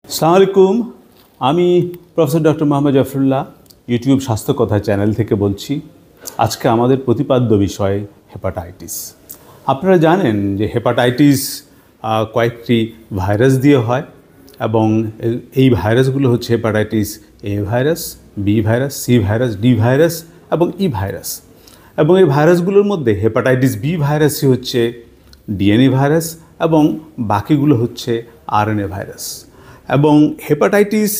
আসসালামু আলাইকুম। আমি professor doctor Mohammad Zafrullah YouTube স্বাস্থ্য কথা চ্যানেল থেকে বলছি। আজকে আমাদের প্রতিপাদ্য বিষয় হেপাটাইটিস। আপনারা জানেন যে হেপাটাইটিস কয়েকটি ভাইরাস দিয়ে হয় এবং এই ভাইরাসগুলো হচ্ছে hepatitis A virus, B virus, C virus, D virus এবং ই ভাইরাস। এবং এই ভাইরাসগুলোর মধ্যে হেপাটাইটিস বি ভাইরাসই হচ্ছে ডিএনএ ভাইরাস এবং বাকিগুলো হচ্ছে আরএনএ ভাইরাস। এবং হেপাটাইটিস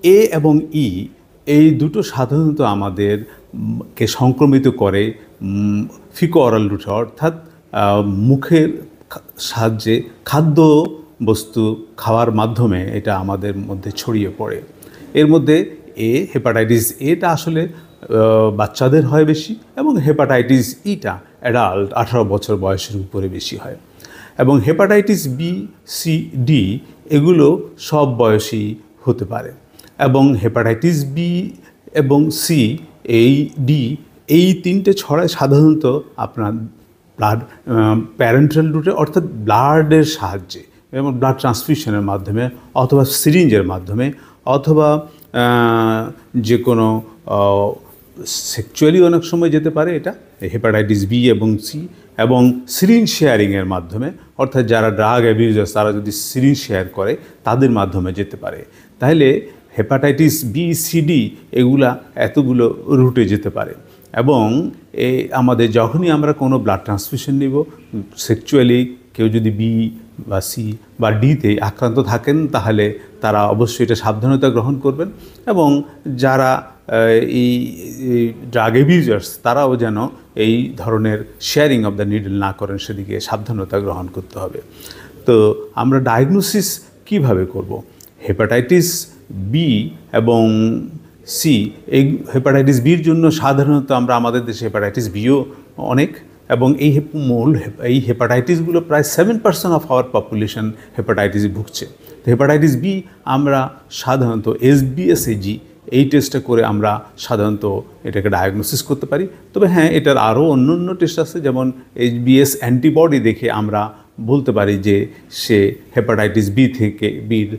এ এবং ই এই দুটো সাধারণত আমাদেরকে সংক্রমিত করে ফিকো অরাল রুটে, অর্থাৎ মুখের সাহায্যে খাদ্য বস্তু খাওয়ার মাধ্যমে এটা আমাদের মধ্যে ছড়িয়ে পড়ে। এর মধ্যে হেপাটাইটিস এটা আসলে বাচ্চাদের হয় বেশি এবং হেপাটাইটিস ইটা অ্যাডাল্ট 18 বছর বয়সের উপরে বেশি হয়। এবং হেপাটাইটিস বি, সি, ডি এগুলো সব বয়সী হতে পারে। এবং হেপাটাইটিস বি এবং সি, ডি এই তিনটে ছড়ায় সাধারণত আপনার ব্লাড প্যারেন্টাল রুটে, অর্থাৎ ব্লাডের সাহায্যে এবং ব্লাড ট্রান্সফিউশনের মাধ্যমে অথবা সিরিঞ্জের মাধ্যমে অথবা যে কোনো সেক্সুয়ালি অনেক সময় যেতে পারে এটা হেপাটাইটিস বি এবং সি, এবং সিরিঞ্জ শেয়ারিংয়ের মাধ্যমে, অর্থাৎ যারা ড্রাগ অ্যাবিউজার্স তারা যদি সিরিঞ্জ শেয়ার করে তাদের মাধ্যমে যেতে পারে। তাহলে হেপাটাইটিস বি, সি, ডি এগুলা এতগুলো রুটে যেতে পারে। এবং আমাদের যখনই আমরা কোনো ব্লাড ট্রান্সফিউশন নিব, সেক্সুয়ালি কেউ যদি বি বা সি বা ডিতে আক্রান্ত থাকেন তাহলে তারা অবশ্যই এটা সাবধানতা গ্রহণ করবেন। এবং যারা এই ড্রাগ অ্যাবিউজার্স তারাও যেন এই ধরনের শেয়ারিং অফ দ্য নিডল না করেন, সেদিকে সাবধানতা গ্রহণ করতে হবে। তো আমরা ডায়াগনোসিস কিভাবে করব? হেপাটাইটিস বি এবং সি, এই হেপাটাইটিস বির জন্য সাধারণত আমাদের দেশে হেপাটাইটিস বিও অনেক, এবং এই হেপাটাইটিসগুলো প্রায় 7% অফ আওয়ার পপুলেশন হেপাটাইটিস ভুগছে। তো হেপাটাইটিস বি আমরা সাধারণত এসবিএসএজি এই টেস্টটা করে আমরা সাধারণত এটাকে ডায়াগনোসিস করতে পারি। তবে হ্যাঁ, এটার আরও অন্য টেস্ট আছে, যেমন এইচবিএস অ্যান্টিবডি দেখে আমরা বলতে পারি যে সে হেপাটাইটিস বি থেকে বির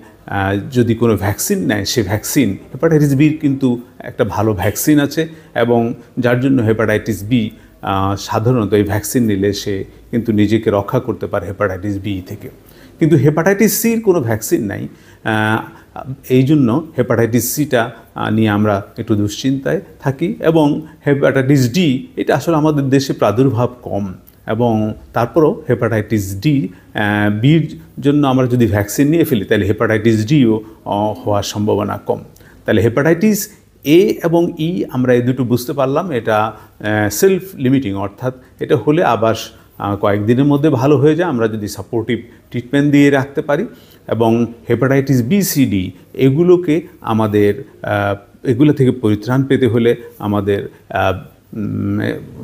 যদি কোনো ভ্যাকসিন নেয়, সে ভ্যাকসিন হেপাটাইটিস বির কিন্তু একটা ভালো ভ্যাকসিন আছে, এবং যার জন্য হেপাটাইটিস বি সাধারণত এই ভ্যাকসিন নিলে সে কিন্তু নিজেকে রক্ষা করতে পারে হেপাটাইটিস বি থেকে। কিন্তু হেপাটাইটিস সির কোনো ভ্যাকসিন নাই, এই জন্য হেপাটাইটিস সিটা নিয়ে আমরা একটু দুশ্চিন্তায় থাকি। এবং হেপাটাইটিস ডি এটা আসলে আমাদের দেশে প্রাদুর্ভাব কম, এবং তারপরও হেপাটাইটিস ডি বির জন্য আমরা যদি ভ্যাকসিন নিয়ে ফেলি তাহলে হেপাটাইটিস ডিও হওয়ার সম্ভাবনা কম। তাহলে হেপাটাইটিস এ এবং ই আমরা এই দুটো বুঝতে পারলাম, এটা সেলফ লিমিটিং, অর্থাৎ এটা হলে আবার কয়েকদিনের মধ্যে ভালো হয়ে যায় আমরা যদি সাপোর্টিভ ট্রিটমেন্ট দিয়ে রাখতে পারি। এবং হেপাটাইটিস বি, সি, ডি এগুলোকে এগুলো থেকে পরিত্রাণ পেতে হলে আমাদের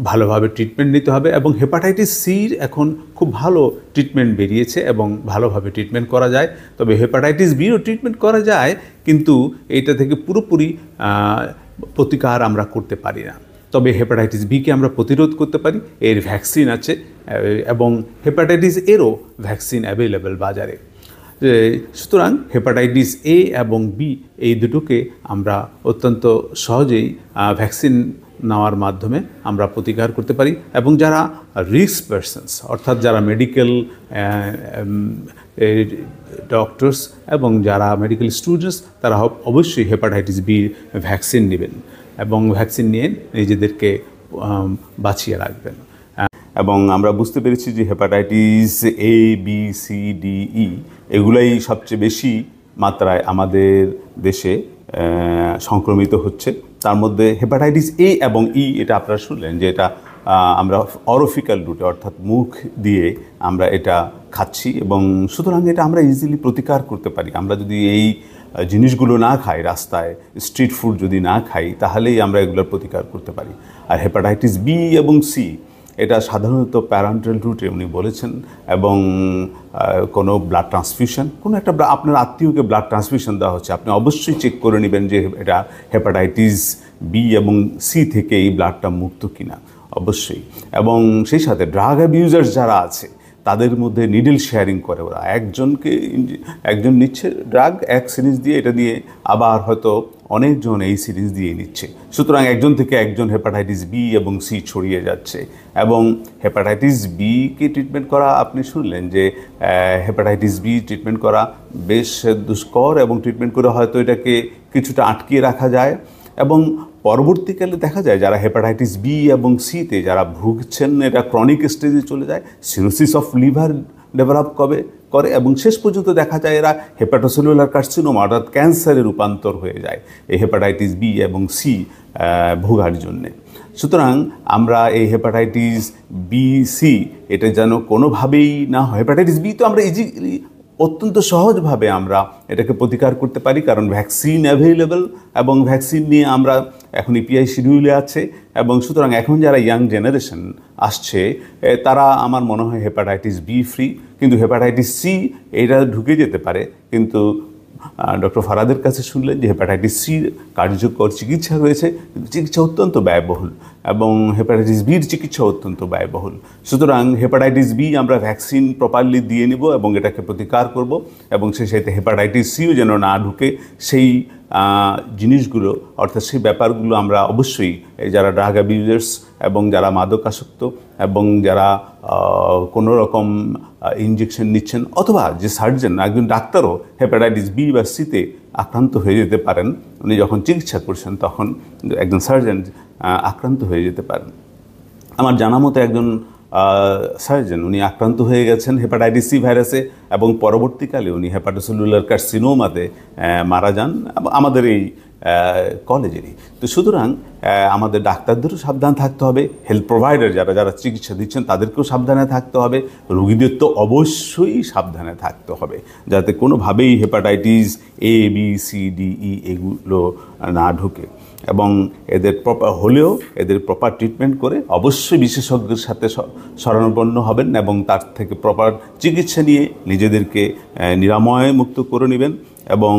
ভালোভাবে ট্রিটমেন্ট নিতে হবে। এবং হেপাটাইটিস সির এখন খুব ভালো ট্রিটমেন্ট বেরিয়েছে এবং ভালোভাবে ট্রিটমেন্ট করা যায়। তবে হেপাটাইটিস বিরও ট্রিটমেন্ট করা যায়, কিন্তু এটা থেকে পুরোপুরি প্রতিকার আমরা করতে পারি না। তবে হেপাটাইটিস বিকে আমরা প্রতিরোধ করতে পারি, এর ভ্যাকসিন আছে, এবং হেপাটাইটিস এরও ভ্যাকসিন অ্যাভেলেবেল বাজারে। সুতরাং হেপাটাইটিস এ এবং বি এই দুটোকে আমরা অত্যন্ত সহজেই ভ্যাকসিন নেওয়ার মাধ্যমে আমরা প্রতিকার করতে পারি। এবং যারা রিস্ক পারসনস, অর্থাৎ যারা মেডিকেল ডক্টরস এবং যারা মেডিকেল স্টুডেন্টস, তারা অবশ্যই হেপাটাইটিস বির ভ্যাকসিন নেবেন এবং ভ্যাকসিন নিয়ে নিজেদেরকে বাঁচিয়ে রাখবেন। এবং আমরা বুঝতে পেরেছি যে hepatitis A, B, C, D, E এগুলাই সবচেয়ে বেশি মাত্রায় আমাদের দেশে সংক্রমিত হচ্ছে। তার মধ্যে হেপাটাইটিস এ এবং ই এটা আপনারা শুনলেন যে এটা আমরা অরোফিক্যাল রুটে, অর্থাৎ মুখ দিয়ে আমরা এটা খাচ্ছি, এবং সুতরাং এটা আমরা ইজিলি প্রতিকার করতে পারি। আমরা যদি এই জিনিসগুলো না খাই, রাস্তায় স্ট্রিট ফুড যদি না খাই, তাহলেই আমরা এগুলোর প্রতিকার করতে পারি। আর হেপাটাইটিস বি এবং সি এটা সাধারণত প্যারেন্টাল রুটে উনি বলেছেন, এবং কোনো ব্লাড ট্রান্সফিউশন, কোনো একটা আপনার আত্মীয়কে ব্লাড ট্রান্সফিউশন দেওয়া হচ্ছে, আপনি অবশ্যই চেক করে নেবেন যে এটা হেপাটাইটিস বি এবং সি থেকে এই ব্লাডটা মুক্ত কিনা, অবশ্যই। এবং সেই সাথে ড্রাগ অ্যাবিউজার্স যারা আছে তাদের মধ্যে নিডল শেয়ারিং করে ওরা, একজন নিচ্ছে ড্রাগ এক সিরিজ দিয়ে, এটা দিয়ে আবার হয়তো অনেকজন এই সিরিজ দিয়ে নিচ্ছে। সুতরাং একজন থেকে একজন হেপাটাইটিস বি এবং সি ছড়িয়ে যাচ্ছে। এবং হেপাটাইটিস বিকে ট্রিটমেন্ট করা, আপনি শুনলেন যে হেপাটাইটিস বি ট্রিটমেন্ট করা বেশ দুষ্কর, এবং ট্রিটমেন্ট করে হয়তো এটাকে কিছুটা আটকিয়ে রাখা যায়। এবং পরবর্তীকালে দেখা যায় যারা হেপাটাইটিস বি এবং সিতে যারা ভুগছেন, এটা ক্রনিক স্টেজে চলে যায়, সিরোসিস অফ লিভার ডেভেলপ করে এবং শেষ পর্যন্ত দেখা যায় এরা হেপাটোসেলুলার কার্সিনোমা অর্থাৎ ক্যান্সারে রূপান্তর হয়ে যায় এই হেপাটাইটিস বি এবং সি ভোগার জন্যে। সুতরাং আমরা এই হেপাটাইটিস বি সি এটা যেন কোনোভাবেই না হয়। হেপাটাইটিস বি তো আমরা ইজিলি অত্যন্ত সহজভাবে আমরা এটাকে প্রতিকার করতে পারি, কারণ ভ্যাকসিন অ্যাভেলেবল এবং ভ্যাকসিন নিয়ে আমরা এখন ইপিআই শিডিউলে আছে। এবং সুতরাং এখন যারা ইয়াং জেনারেশন আসছে তারা আমার মনে হয় হেপাটাইটিস বি ফ্রি, কিন্তু হেপাটাইটিস সি এটা ঢুকে যেতে পারে। কিন্তু ডক্টর ফারাদের কাছে শুনলেন যে হেপাটাইটিস সি কার্যকর চিকিৎসা রয়েছে, কিন্তু চিকিৎসা অত্যন্ত ব্যয়বহুল, এবং হেপাটাইটিস বির চিকিৎসা অত্যন্ত ব্যয়বহুল। সুতরাং হেপাটাইটিস বি আমরা ভ্যাকসিন প্রপারলি দিয়ে নিব এবং এটাকে প্রতিকার করব, এবং সেই সাথে হেপাটাইটিস সিও যেন না ঢুকে সেই জিনিসগুলো অর্থাৎ সেই ব্যাপারগুলো আমরা অবশ্যই যারা ড্রাগ অ্যাবিউজার্স এবং যারা মাদকাসক্ত এবং যারা কোনো রকম ইনজেকশন নিচ্ছেন, অথবা যে সার্জন একজন ডাক্তারও হেপাটাইটিস বি বা সিতে আক্রান্ত হয়ে যেতে পারেন, উনি যখন চিকিৎসা করছেন তখন একজন সার্জন আক্রান্ত হয়ে যেতে পারেন। আমার জানা মতো একজন সার্জন উনি আক্রান্ত হয়ে গেছেন হেপাটাইটিস সি ভাইরাসে, এবং পরবর্তীকালে উনি হেপাটোসেলুলার কার্সিনোমাতে মারা যান আমাদের এই কলেজেরই। তো সুতরাং আমাদের ডাক্তারদেরও সাবধান থাকতে হবে, হেলথ প্রোভাইডার যারা চিকিৎসা দিচ্ছেন তাদেরকেও সাবধানে থাকতে হবে, রোগীদের তো অবশ্যই সাবধানে থাকতে হবে যাতে কোনোভাবেই hepatitis A B C D E এগুলো না ঢুকে। এবং এদের প্রপার ট্রিটমেন্ট করে অবশ্যই বিশেষজ্ঞের সাথে শরণাপন্ন হবেন এবং তার থেকে প্রপার চিকিৎসা নিয়ে নিজেদেরকে নিরাময় মুক্ত করে নেবেন। এবং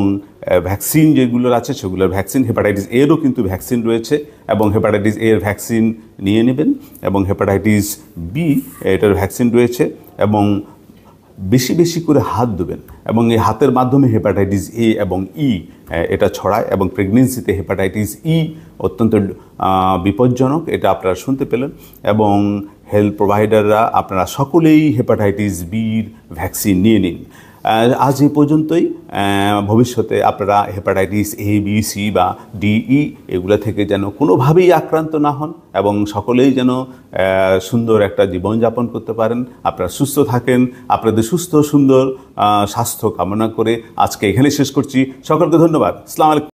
ভ্যাকসিন যেগুলোর আছে সেগুলোর ভ্যাকসিন, হেপাটাইটিস এরও কিন্তু ভ্যাকসিন রয়েছে, এবং হেপাটাইটিস এর ভ্যাকসিন নিয়ে নেবেন, এবং হেপাটাইটিস বি এটার ভ্যাকসিন রয়েছে। এবং বেশি বেশি করে হাত ধোবেন, এবং এই হাতের মাধ্যমে হেপাটাইটিস এ এবং ই এটা ছড়ায়, এবং প্রেগনেন্সিতে হেপাটাইটিস ই অত্যন্ত বিপজ্জনক, এটা আপনারা শুনতে পেলেন। এবং হেলথ প্রোভাইডাররা আপনারা সকলেই হেপাটাইটিস বির ভ্যাকসিন নিয়ে নিন। আজ এই পর্যন্তই। ভবিষ্যতে আপনারা হেপাটাইটিস এ বি সি বা ডিই এগুলো থেকে যেন কোনোভাবেই আক্রান্ত না হন, এবং সকলেই যেন সুন্দর একটা জীবনযাপন করতে পারেন। আপনারা সুস্থ থাকেন, আপনাদের সুস্থ সুন্দর স্বাস্থ্য কামনা করে আজকে এখানে শেষ করছি। সকলকে ধন্যবাদ। আসসালামু আলাইকুম।